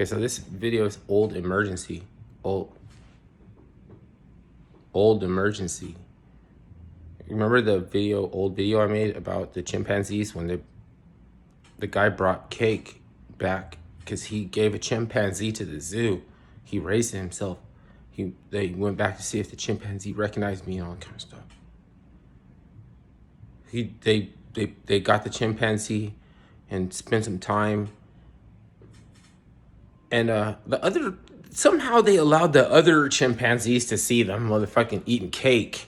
Okay, so this video is old emergency. Old emergency. Remember the old video I made about the chimpanzees when the guy brought cake back because he gave a chimpanzee to the zoo. He raised it himself. They went back to see if the chimpanzee recognized me and all that kind of stuff. They got the chimpanzee and spent some time. And somehow they allowed the other chimpanzees to see them motherfucking eating cake.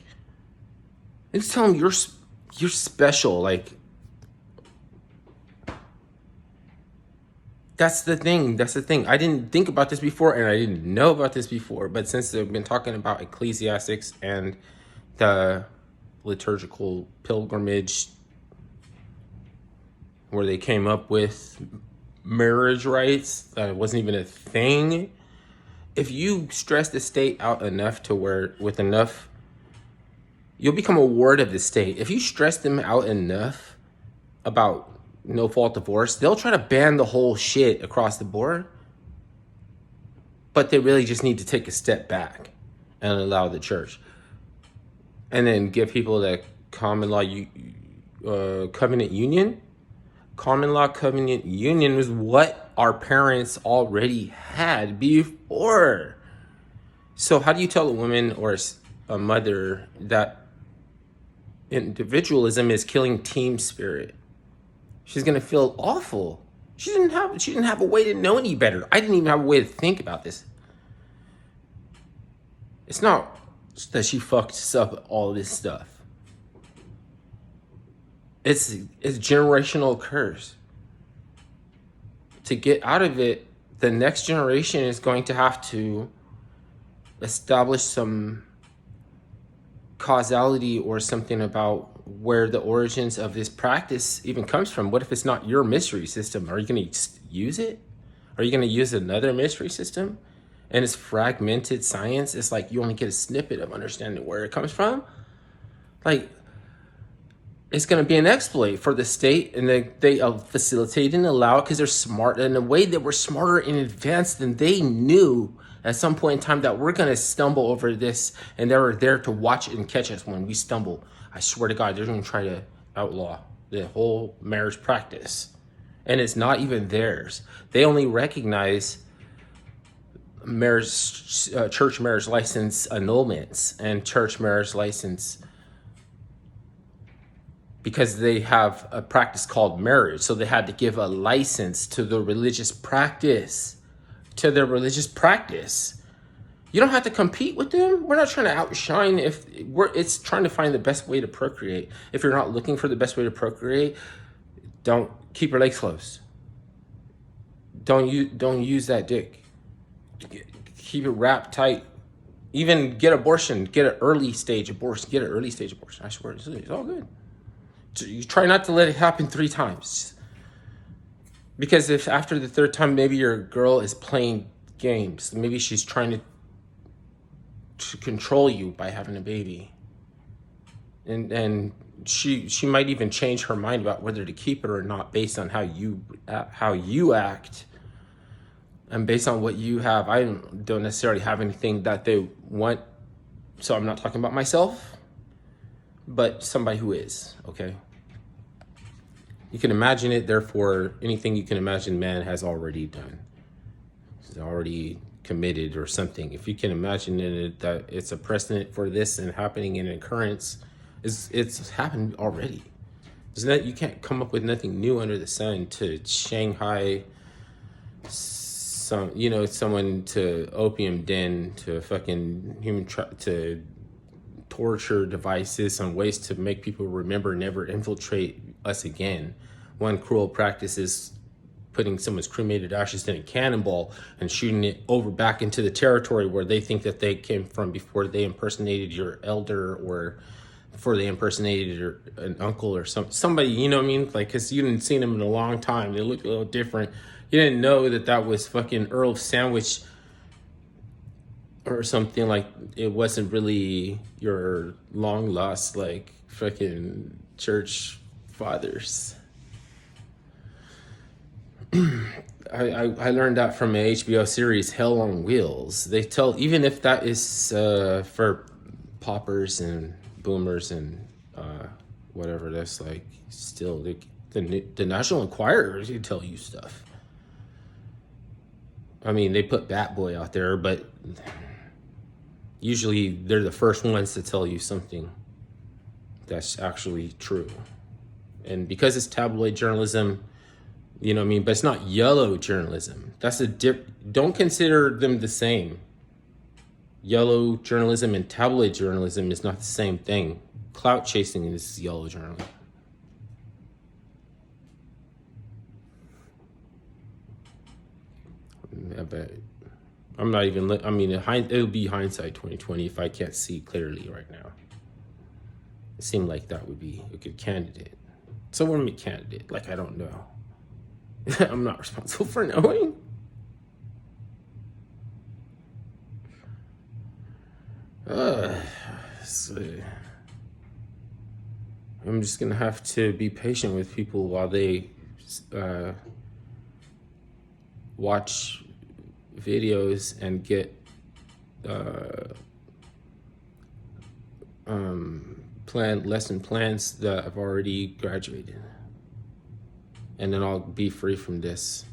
And just tell them you're special. Like, that's the thing. I didn't think about this before, and I didn't know about this before. But since they've been talking about Ecclesiastics and the liturgical pilgrimage, where they came up with marriage rights, that it wasn't even a thing. If you stress the state out enough to where with enough, you'll become a ward of the state. If you stress them out enough about no fault divorce, they'll try to ban the whole shit across the board. But they really just need to take a step back and allow the church. And then give people the common law covenant union. Common law covenant union was what our parents already had before. So how do you tell a woman or a mother that individualism is killing team spirit? She's gonna feel awful. She didn't have a way to know any better. I didn't even have a way to think about this. It's not that she fucked up all this stuff. It's generational curse. To get out of it, the next generation is going to have to establish some causality or something about where the origins of this practice even comes from. What if it's not your mystery system? Are you going to use it? Are you going to use another mystery system? And it's fragmented science. It's like you only get a snippet of understanding where it comes from. Like, it's going to be an exploit for the state, and they facilitate and allow it because they're smart in a way that we're smarter in advance than they knew at some point in time that we're going to stumble over this, and they were there to watch and catch us when we stumble. I swear to God, they're going to try to outlaw the whole marriage practice, and it's not even theirs. They only recognize church marriage license annulments and church marriage license because they have a practice called marriage. So they had to give a license to the religious practice, You don't have to compete with them. We're not trying to outshine. It's trying to find the best way to procreate. If you're not looking for the best way to procreate, don't keep your legs closed. Don't use that dick. Keep it wrapped tight. Even get abortion. Get an early stage abortion. I swear, it's all good. You try not to let it happen 3 times. Because if after the 3rd time, maybe your girl is playing games. Maybe she's trying to control you by having a baby. And she might even change her mind about whether to keep it or not based on how you act. And based on what you have. I don't necessarily have anything that they want. So I'm not talking about myself. But somebody who is, okay? You can imagine it, therefore, anything you can imagine man has already done. He's already committed or something. If you can imagine it, that it's a precedent for this and happening in occurrence, it's happened already. You can't come up with nothing new under the sun to Shanghai someone to opium den, to fucking to torture devices, some ways to make people remember, never infiltrate us again. One cruel practice is putting someone's cremated ashes in a cannonball and shooting it over back into the territory where they think that they came from before they impersonated your elder or before they impersonated an uncle or somebody, you know what I mean? Like, because you didn't see them in a long time. They look a little different. You didn't know that was fucking Earl Sandwich or something. Like, it wasn't really your long lost like fucking church fathers. I learned that from an HBO series, Hell on Wheels. They tell, even if that is for poppers and boomers and whatever, that's like still the National Enquirer can tell you stuff. I mean, they put Bat Boy out there, but usually they're the first ones to tell you something that's actually true. And because it's tabloid journalism, you know what I mean? But it's not yellow journalism. That's don't consider them the same. Yellow journalism and tabloid journalism is not the same thing. Clout chasing is yellow journalism. But I'm not even, I mean, it'll be hindsight 2020 if I can't see clearly right now. It seemed like that would be a good candidate. So what do I mean candidate? Like, I don't know. I'm not responsible for knowing. So I'm just gonna have to be patient with people while they watch videos and get lesson plans that I've already graduated, and then I'll be free from this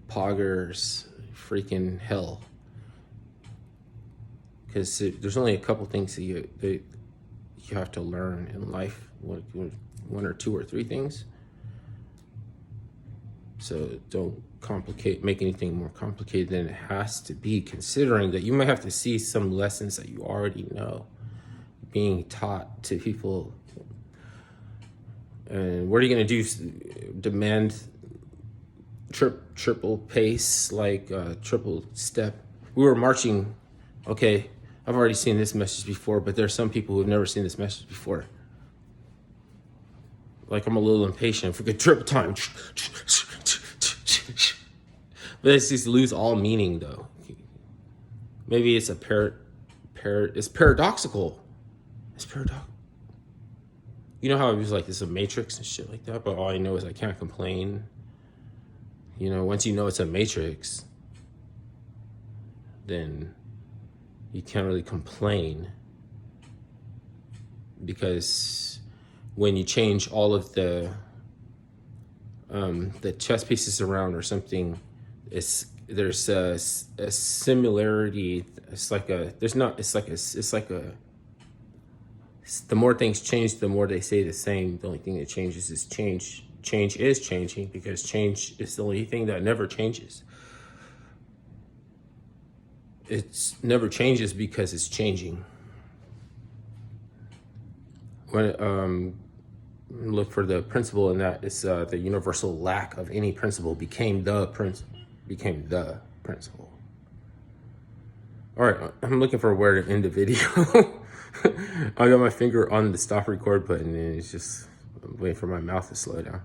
poggers freaking hell. Because there's only a couple things that you have to learn in life, one or two or three things. So don't make anything more complicated than it has to be, considering that you might have to see some lessons that you already know being taught to people. And what are you going to do? Demand triple pace, like triple step? We were marching. Okay, I've already seen this message before, but there's some people who've never seen this message before. Like, I'm a little impatient for good triple time. But it's just lose all meaning, though. Maybe it's it's paradoxical. It's paradoxical. You know how it was like, it's a matrix and shit like that, but all I know is I can't complain. You know, once you know it's a matrix, then you can't really complain, because when you change all of the chess pieces around or something, there's a similarity. The more things change, the more they stay the same. The only thing that changes is change. Change is changing, because change is the only thing that never changes. It never changes because it's changing. When look for the principle in that, it's the universal lack of any principle became the principle. All right, I'm looking for where to end the video. I got my finger on the stop record button, and it's just waiting for my mouth to slow down.